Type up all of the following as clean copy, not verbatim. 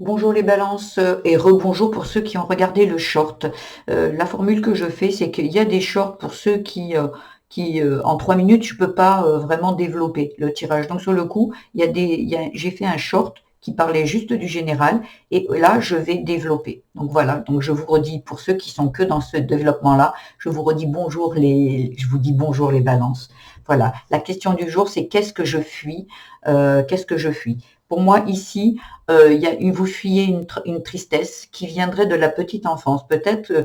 Bonjour les balances et rebonjour pour ceux qui ont regardé le short. La formule que je fais, c'est qu'il y a des shorts pour ceux qui en 3 minutes, je peux pas vraiment développer le tirage. Donc sur le coup, j'ai fait un short qui parlait juste du général et là, je vais développer. Donc voilà, donc je vous redis, pour ceux qui sont que dans ce développement-là, je vous redis je vous dis bonjour les balances. Voilà, la question du jour, c'est qu'est-ce que je fuis? Qu'est-ce que je fuis? Pour moi, ici, vous fuyez une tristesse qui viendrait de la petite enfance. Peut-être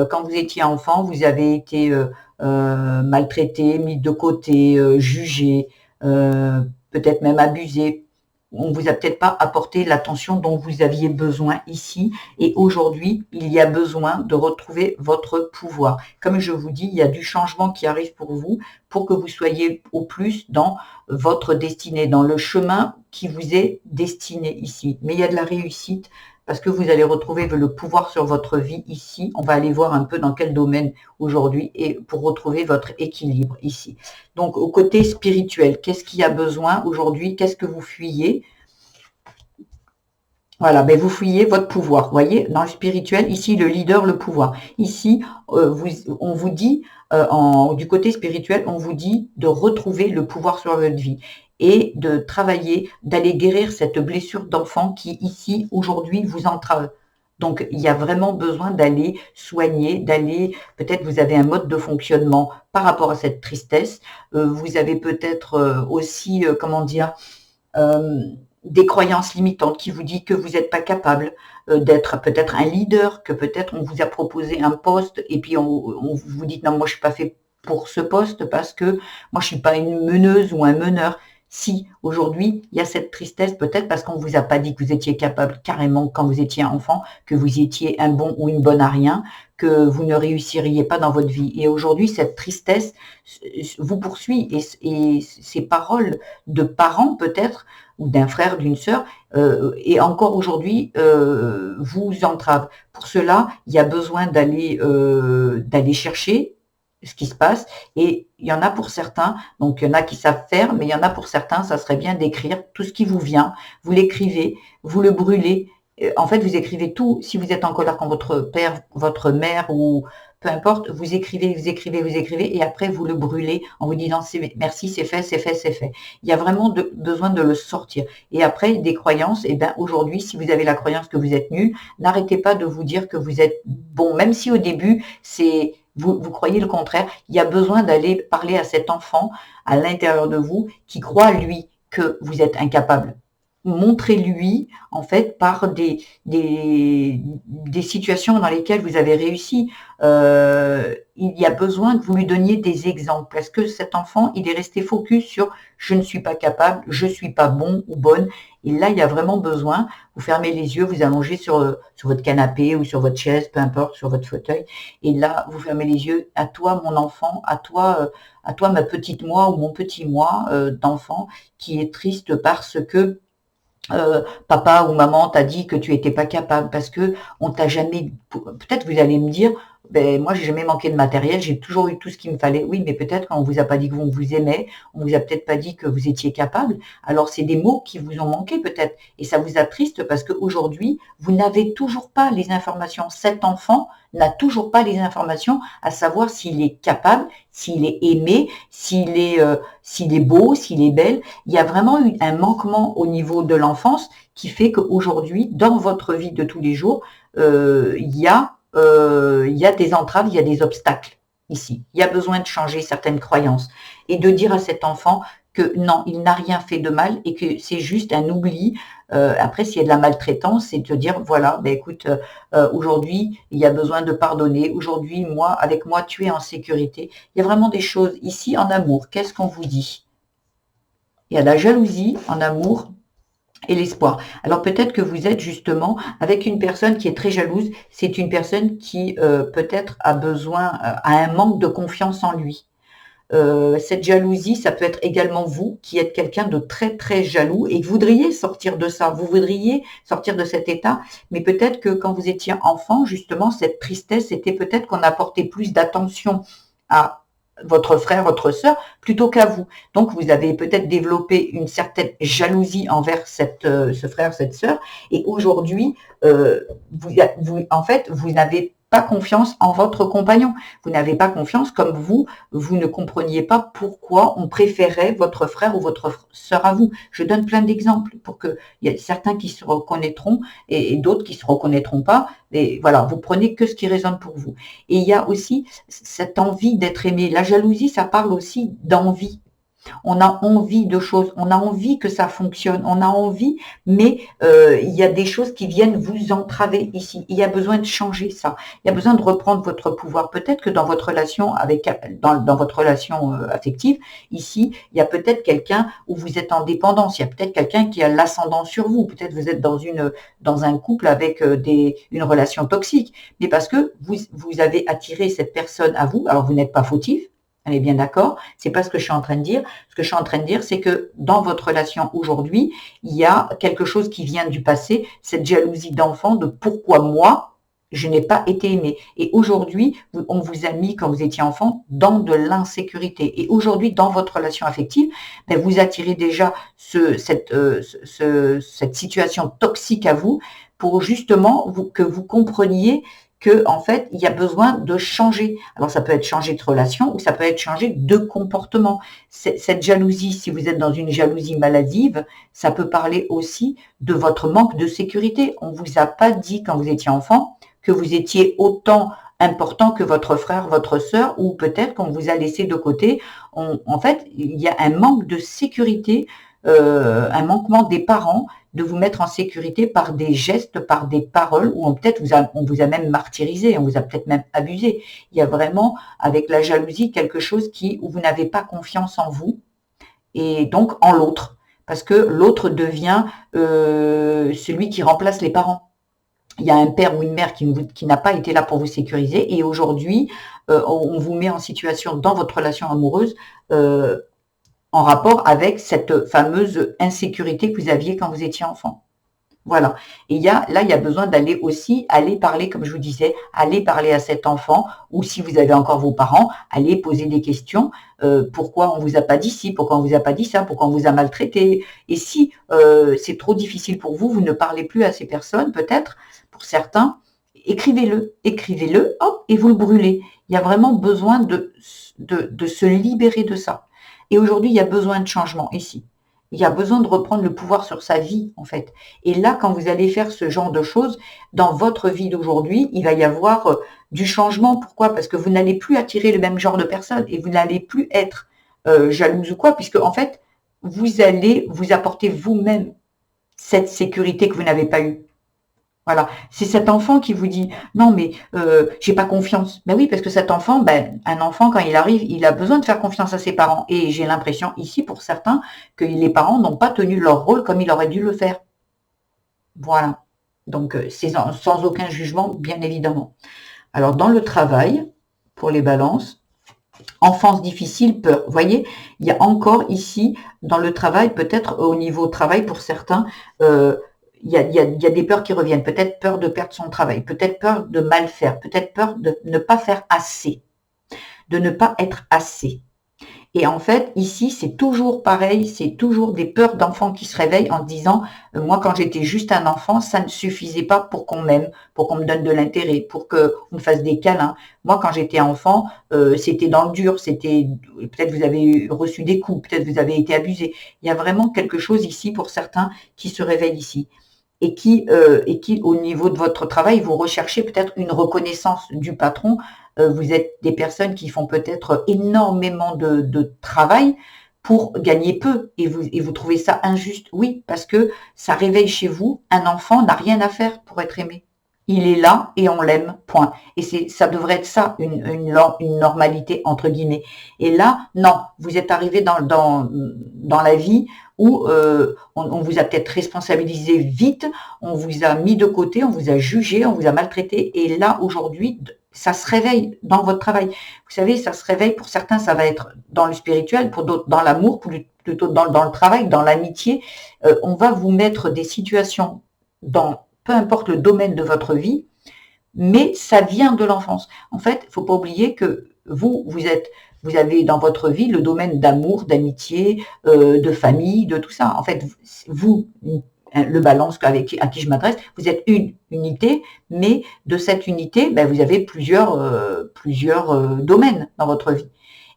quand vous étiez enfant, vous avez été maltraité, mis de côté, jugé, peut-être même abusé. On vous a peut-être pas apporté l'attention dont vous aviez besoin ici. Et aujourd'hui, il y a besoin de retrouver votre pouvoir. Comme je vous dis, il y a du changement qui arrive pour vous, pour que vous soyez au plus dans votre destinée, dans le chemin qui vous est destiné ici. Mais il y a de la réussite parce que vous allez retrouver le pouvoir sur votre vie ici. On va aller voir un peu dans quel domaine aujourd'hui et pour retrouver votre équilibre ici. Donc au côté spirituel, qu'est-ce qu'il y a besoin aujourd'hui? Qu'est-ce que vous fuyez? Voilà, ben vous fouillez votre pouvoir. Vous voyez, dans le spirituel, ici, le leader, le pouvoir. Ici, on vous dit, du côté spirituel, on vous dit de retrouver le pouvoir sur votre vie et de travailler, d'aller guérir cette blessure d'enfant qui, ici, aujourd'hui, vous entrave. Donc, il y a vraiment besoin d'aller soigner, peut-être vous avez un mode de fonctionnement par rapport à cette tristesse. Vous avez peut-être aussi, comment dire, euh, des croyances limitantes qui vous dit que vous n'êtes pas capable d'être peut-être un leader, que peut-être on vous a proposé un poste et puis on vous dit non, moi je suis pas fait pour ce poste parce que moi je suis pas une meneuse ou un meneur. Si aujourd'hui il y a cette tristesse, peut-être parce qu'on vous a pas dit que vous étiez capable carrément quand vous étiez enfant, que vous étiez un bon ou une bonne à rien, que vous ne réussiriez pas dans votre vie. Et aujourd'hui cette tristesse vous poursuit et ces paroles de parents peut-être ou d'un frère, d'une sœur, et encore aujourd'hui vous entrave. Pour cela, il y a besoin d'aller chercher ce qui se passe, et il y en a pour certains, donc il y en a qui savent faire, mais il y en a pour certains, ça serait bien d'écrire tout ce qui vous vient, vous l'écrivez, vous le brûlez, en fait vous écrivez tout, si vous êtes en colère contre votre père, votre mère ou peu importe, vous écrivez, vous écrivez, vous écrivez, et après vous le brûlez en vous disant merci, c'est fait, c'est fait, c'est fait. Il y a vraiment besoin de le sortir. Et après, des croyances, et ben aujourd'hui, si vous avez la croyance que vous êtes nul, n'arrêtez pas de vous dire que vous êtes bon, même si au début, vous croyez le contraire. Il y a besoin d'aller parler à cet enfant à l'intérieur de vous qui croit, lui, que vous êtes incapable. Montrez-lui, en fait, par des situations dans lesquelles vous avez réussi. Il y a besoin que vous lui donniez des exemples parce que cet enfant, il est resté focus sur je ne suis pas capable, je ne suis pas bon ou bonne. Et là, il y a vraiment besoin, vous fermez les yeux, vous allongez sur votre canapé ou sur votre chaise, peu importe, sur votre fauteuil. Et là, vous fermez les yeux. À toi, mon enfant, à toi, ma petite moi ou mon petit moi d'enfant qui est triste parce que papa ou maman t'a dit que tu étais pas capable parce que on t'a jamais. Peut-être vous allez me dire, ben moi j'ai jamais manqué de matériel, j'ai toujours eu tout ce qu'il me fallait. Oui, mais peut-être qu'on vous a pas dit qu'on vous aimait, on vous a peut-être pas dit que vous étiez capable. Alors c'est des mots qui vous ont manqué peut-être et ça vous attriste parce qu'aujourd'hui vous n'avez toujours pas les informations. Cet enfant n'a toujours pas les informations à savoir s'il est capable, s'il est aimé, s'il est beau, s'il est belle. Il y a vraiment eu un manquement au niveau de l'enfance qui fait qu'aujourd'hui, dans votre vie de tous les jours, il y a des entraves, il y a des obstacles ici. Il y a besoin de changer certaines croyances et de dire à cet enfant que non, il n'a rien fait de mal et que c'est juste un oubli. Après, s'il y a de la maltraitance, c'est de dire voilà, ben écoute, aujourd'hui, il y a besoin de pardonner. Aujourd'hui, moi, avec moi, tu es en sécurité. Il y a vraiment des choses ici en amour. Qu'est-ce qu'on vous dit? Il y a la jalousie en amour et l'espoir. Alors peut-être que vous êtes justement avec une personne qui est très jalouse. C'est une personne qui peut-être a besoin, a un manque de confiance en lui. Cette jalousie, ça peut être également vous qui êtes quelqu'un de très très jaloux et que vous voudriez sortir de ça, vous voudriez sortir de cet état, mais peut-être que quand vous étiez enfant, justement, cette tristesse était peut-être qu'on apportait plus d'attention à votre frère, votre sœur, plutôt qu'à vous. Donc, vous avez peut-être développé une certaine jalousie envers ce frère, cette sœur, et aujourd'hui, en fait, vous n'avez pas confiance en votre compagnon. Vous n'avez pas confiance, comme vous ne compreniez pas pourquoi on préférait votre frère ou votre sœur à vous. Je donne plein d'exemples pour que il y a certains qui se reconnaîtront et d'autres qui se reconnaîtront pas. Et voilà, vous prenez que ce qui résonne pour vous. Et il y a aussi cette envie d'être aimé. La jalousie, ça parle aussi d'envie. On a envie de choses, on a envie que ça fonctionne, on a envie, mais il y a des choses qui viennent vous entraver ici. Il y a besoin de changer ça. Il y a besoin de reprendre votre pouvoir. Peut-être que dans votre relation dans votre relation affective, ici, il y a peut-être quelqu'un où vous êtes en dépendance. Il y a peut-être quelqu'un qui a l'ascendant sur vous. Peut-être vous êtes dans un couple avec une relation toxique, mais parce que vous avez attiré cette personne à vous. Alors vous n'êtes pas fautif. On est bien d'accord, c'est pas ce que je suis en train de dire. Ce que je suis en train de dire, c'est que dans votre relation aujourd'hui, il y a quelque chose qui vient du passé, cette jalousie d'enfant de pourquoi moi, je n'ai pas été aimé. Et aujourd'hui, on vous a mis, quand vous étiez enfant, dans de l'insécurité. Et aujourd'hui, dans votre relation affective, ben, vous attirez déjà cette situation toxique à vous pour justement que vous compreniez que en fait, il y a besoin de changer. Alors, ça peut être changer de relation ou ça peut être changer de comportement. Cette jalousie, si vous êtes dans une jalousie maladive, ça peut parler aussi de votre manque de sécurité. On vous a pas dit quand vous étiez enfant que vous étiez autant important que votre frère, votre sœur, ou peut-être qu'on vous a laissé de côté. En fait, il y a un manque de sécurité, un manquement des parents de vous mettre en sécurité par des gestes, par des paroles, ou peut-être on vous a même martyrisé, on vous a peut-être même abusé. Il y a vraiment, avec la jalousie, quelque chose où vous n'avez pas confiance en vous, et donc en l'autre, parce que l'autre devient celui qui remplace les parents. Il y a un père ou une mère qui n'a pas été là pour vous sécuriser, et aujourd'hui, on vous met en situation dans votre relation amoureuse en rapport avec cette fameuse insécurité que vous aviez quand vous étiez enfant. Voilà. Et là, il y a besoin aller parler, comme je vous disais, aller parler à cet enfant, ou si vous avez encore vos parents, aller poser des questions. Pourquoi on vous a pas dit ci, pourquoi on vous a pas dit ça, pourquoi on vous a maltraité. Et si c'est trop difficile pour vous, vous ne parlez plus à ces personnes, peut-être, pour certains, écrivez-le, hop, et vous le brûlez. Il y a vraiment besoin de se libérer de ça. Et aujourd'hui, il y a besoin de changement ici. Il y a besoin de reprendre le pouvoir sur sa vie, en fait. Et là, quand vous allez faire ce genre de choses, dans votre vie d'aujourd'hui, il va y avoir du changement. Pourquoi? Parce que vous n'allez plus attirer le même genre de personnes et vous n'allez plus être jalouse ou quoi, puisque en fait, vous allez vous apporter vous-même cette sécurité que vous n'avez pas eue. Voilà, c'est cet enfant qui vous dit non mais j'ai pas confiance. Ben oui, parce que cet enfant, un enfant quand il arrive, il a besoin de faire confiance à ses parents. Et j'ai l'impression ici pour certains que les parents n'ont pas tenu leur rôle comme ils auraient dû le faire. Voilà. Donc c'est sans aucun jugement, bien évidemment. Alors dans le travail, pour les balances, enfance difficile, peur. Vous voyez, il y a encore ici dans le travail, peut-être au niveau travail pour certains. Il y a des peurs qui reviennent. Peut-être peur de perdre son travail, peut-être peur de mal faire, peut-être peur de ne pas faire assez, de ne pas être assez. Et en fait, ici, c'est toujours pareil, c'est toujours des peurs d'enfants qui se réveillent en disant moi, quand j'étais juste un enfant, ça ne suffisait pas pour qu'on m'aime, pour qu'on me donne de l'intérêt, pour qu'on me fasse des câlins. Moi, quand j'étais enfant, c'était dans le dur, peut-être vous avez reçu des coups, peut-être vous avez été abusé. Il y a vraiment quelque chose ici pour certains qui se réveillent ici. Et qui, au niveau de votre travail, vous recherchez peut-être une reconnaissance du patron. Vous êtes des personnes qui font peut-être énormément de travail pour gagner peu et vous trouvez ça injuste. Oui, parce que ça réveille chez vous, un enfant n'a rien à faire pour être aimé. Il est là et on l'aime, point. Et ça devrait être ça, une normalité, entre guillemets. Et là, non, vous êtes arrivé dans la vie où on vous a peut-être responsabilisé vite, on vous a mis de côté, on vous a jugé, on vous a maltraité. Et là, aujourd'hui, ça se réveille dans votre travail. Vous savez, ça se réveille, pour certains, ça va être dans le spirituel, pour d'autres, dans l'amour, plutôt dans le travail, dans l'amitié. On va vous mettre des situations dans peu importe le domaine de votre vie, mais ça vient de l'enfance. En fait, il ne faut pas oublier que vous êtes Vous avez dans votre vie le domaine d'amour, d'amitié, de famille, de tout ça. En fait, vous, le balance à qui je m'adresse, vous êtes une unité, mais de cette unité, ben, vous avez plusieurs domaines dans votre vie.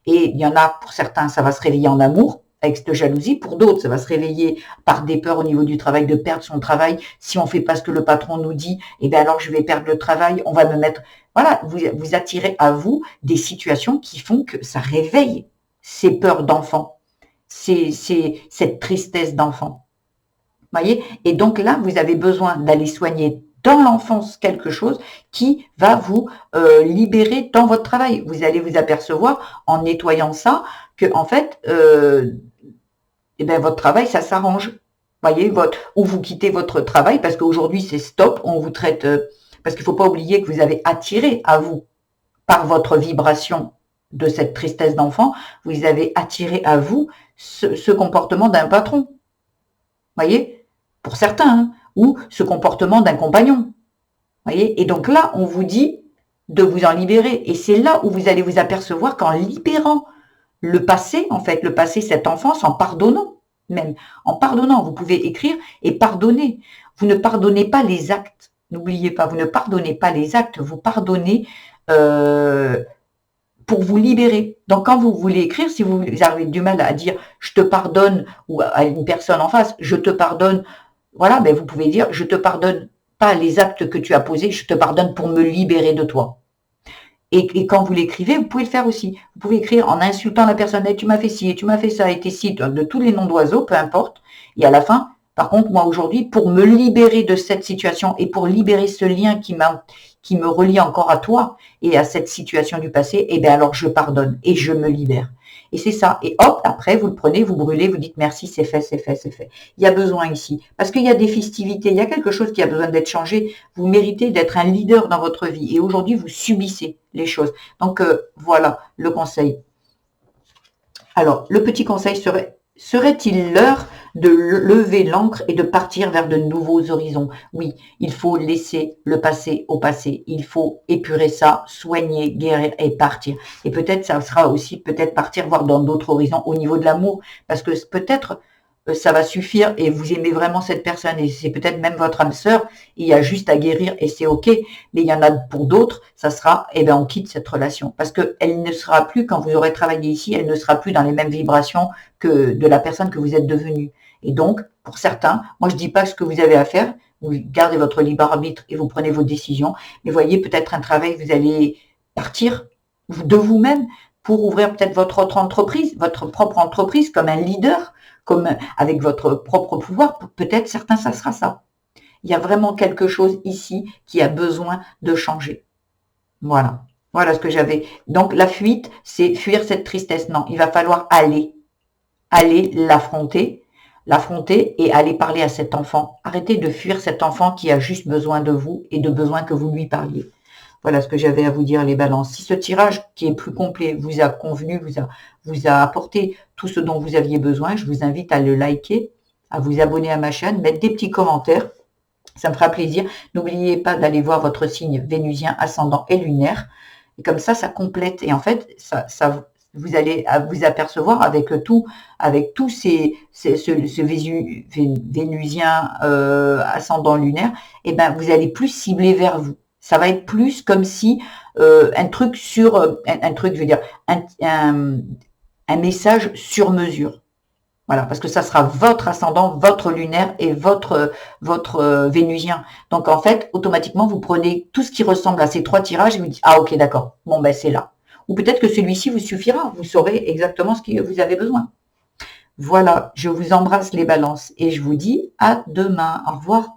Et il y en a, pour certains, ça va se réveiller en amour, avec cette jalousie. Pour d'autres, ça va se réveiller par des peurs au niveau du travail, de perdre son travail. Si on fait pas ce que le patron nous dit, eh bien alors je vais perdre le travail, on va me mettre... Voilà, vous attirez à vous des situations qui font que ça réveille ces peurs d'enfant, cette tristesse d'enfant. Voyez? Et donc là, vous avez besoin d'aller soigner dans l'enfance quelque chose qui va vous libérer dans votre travail. Vous allez vous apercevoir en nettoyant ça que en fait, eh ben, votre travail, ça s'arrange. Voyez, ou vous quittez votre travail parce qu'aujourd'hui c'est stop, on vous traite parce qu'il ne faut pas oublier que vous avez attiré à vous par votre vibration de cette tristesse d'enfant, vous avez attiré à vous ce comportement d'un patron. Voyez, pour certains, hein, ou ce comportement d'un compagnon. Voyez, et donc là, on vous dit de vous en libérer. Et c'est là où vous allez vous apercevoir qu'en libérant le passé, en fait, le passé, cette enfance, en pardonnant, même en pardonnant, vous pouvez écrire et pardonner. Vous ne pardonnez pas les actes. N'oubliez pas, vous ne pardonnez pas les actes, vous pardonnez pour vous libérer. Donc, quand vous voulez écrire, si vous avez du mal à dire « je te pardonne » ou à une personne en face « je te pardonne », voilà, ben vous pouvez dire « je te pardonne pas les actes que tu as posés, je te pardonne pour me libérer de toi ». Et quand vous l'écrivez, vous pouvez le faire aussi. Vous pouvez écrire en insultant la personne hey, « tu m'as fait ci, tu m'as fait ça, et t'es ci », de tous les noms d'oiseaux, peu importe. Et à la fin, par contre, moi aujourd'hui, pour me libérer de cette situation et pour libérer ce lien qui me relie encore à toi et à cette situation du passé, eh bien alors je pardonne et je me libère. Et c'est ça. Et hop, après, vous le prenez, vous brûlez, vous dites merci, c'est fait, c'est fait, c'est fait. Il y a besoin ici. Parce qu'il y a des festivités, il y a quelque chose qui a besoin d'être changé. Vous méritez d'être un leader dans votre vie. Et aujourd'hui, vous subissez les choses. Donc, voilà le conseil. Alors, le petit conseil serait-il l'heure de lever l'ancre et de partir vers de nouveaux horizons? Oui, il faut laisser le passé au passé. Il faut épurer ça, soigner, guérir et partir. Et peut-être ça sera aussi peut-être partir voir dans d'autres horizons au niveau de l'amour. Parce que peut-être ça va suffire et vous aimez vraiment cette personne et c'est peut-être même votre âme sœur. Il y a juste à guérir et c'est ok. Mais il y en a pour d'autres, ça sera, eh ben on quitte cette relation parce que elle ne sera plus quand vous aurez travaillé ici, elle ne sera plus dans les mêmes vibrations que de la personne que vous êtes devenue. Et donc, pour certains, moi je dis pas ce que vous avez à faire. Vous gardez votre libre arbitre et vous prenez vos décisions. Mais voyez, peut-être un travail, vous allez partir de vous-même pour ouvrir peut-être votre autre entreprise, votre propre entreprise comme un leader, comme avec votre propre pouvoir. Peut-être certains, ça sera ça. Il y a vraiment quelque chose ici qui a besoin de changer. Voilà. Voilà ce que j'avais. Donc, la fuite, c'est fuir cette tristesse. Non, il va falloir aller l'affronter et aller parler à cet enfant. Arrêtez de fuir cet enfant qui a juste besoin de vous et de besoin que vous lui parliez. Voilà ce que j'avais à vous dire, les balances. Si ce tirage qui est plus complet vous a convenu, vous a apporté tout ce dont vous aviez besoin, je vous invite à le liker, à vous abonner à ma chaîne, mettre des petits commentaires. Ça me fera plaisir. N'oubliez pas d'aller voir votre signe vénusien, ascendant et lunaire. Et comme ça complète. Et en fait, vous allez vous apercevoir avec tous ce vénusien ascendant lunaire, et ben vous allez plus cibler vers vous. Ça va être plus comme si un truc, je veux dire, un message sur mesure. Voilà, parce que ça sera votre ascendant, votre lunaire et votre vénusien. Donc en fait, automatiquement, vous prenez tout ce qui ressemble à ces trois tirages et vous dites ah ok d'accord, bon ben c'est là. Ou peut-être que celui-ci vous suffira, vous saurez exactement ce que vous avez besoin. Voilà, je vous embrasse les balances et je vous dis à demain. Au revoir.